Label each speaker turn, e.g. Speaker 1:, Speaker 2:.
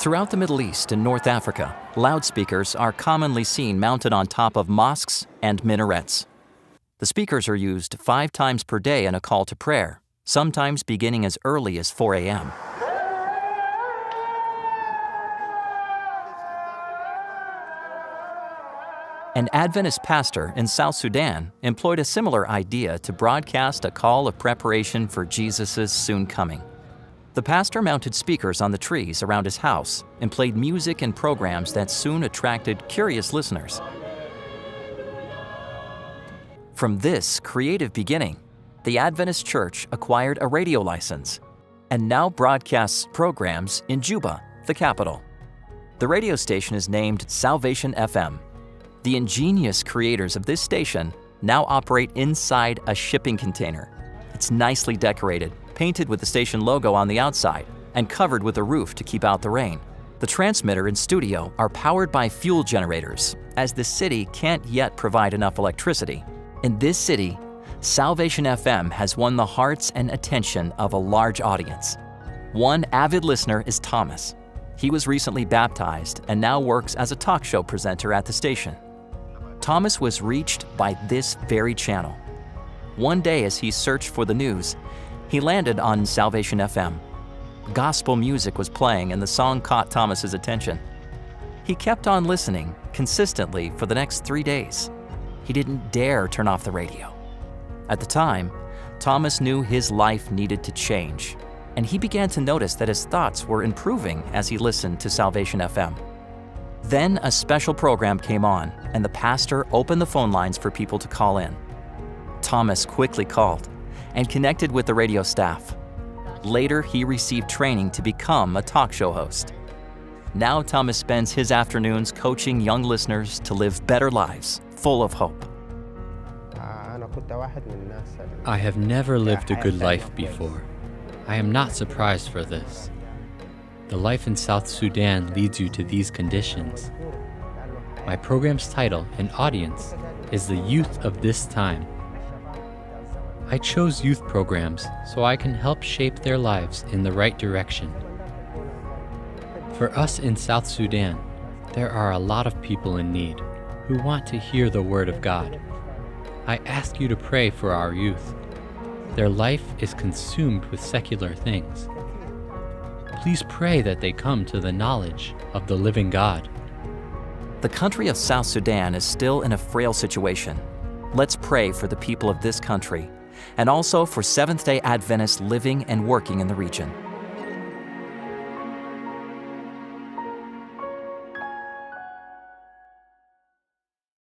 Speaker 1: Throughout the Middle East and North Africa, loudspeakers are commonly seen mounted on top of mosques and minarets. The speakers are used 5 times per day in a call to prayer, sometimes beginning as early as 4 a.m. An Adventist pastor in South Sudan employed a similar idea to broadcast a call of preparation for Jesus' soon coming. The pastor mounted speakers on the trees around his house and played music and programs that soon attracted curious listeners. From this creative beginning, the Adventist Church acquired a radio license and now broadcasts programs in Juba, the capital. The radio station is named Salvation FM. The ingenious creators of this station now operate inside a shipping container. It's nicely decorated, painted with the station logo on the outside, and covered with a roof to keep out the rain. The transmitter and studio are powered by fuel generators, as the city can't yet provide enough electricity. In this city, Salvation FM has won the hearts and attention of a large audience. One avid listener is Thomas. He was recently baptized and now works as a talk show presenter at the station. Thomas was reached by this very channel. One day as he searched for the news, he landed on Salvation FM. Gospel music was playing and the song caught Thomas's attention. He kept on listening consistently for the next 3 days. He didn't dare turn off the radio. At the time, Thomas knew his life needed to change, and he began to notice that his thoughts were improving as he listened to Salvation FM. Then a special program came on, and the pastor opened the phone lines for people to call in. Thomas quickly called and connected with the radio staff. Later, he received training to become a talk show host. Now Thomas spends his afternoons coaching young listeners to live better lives, full of hope.
Speaker 2: I have never lived a good life before. I am not surprised for this. The life in South Sudan leads you to these conditions. My program's title and audience is the youth of this time. I chose youth programs so I can help shape their lives in the right direction. For us in South Sudan, there are a lot of people in need who want to hear the Word of God. I ask you to pray for our youth. Their life is consumed with secular things. Please pray that they come to the knowledge of the living God.
Speaker 1: The country of South Sudan is still in a frail situation. Let's pray for the people of this country and also for Seventh-day Adventists living and working in the region.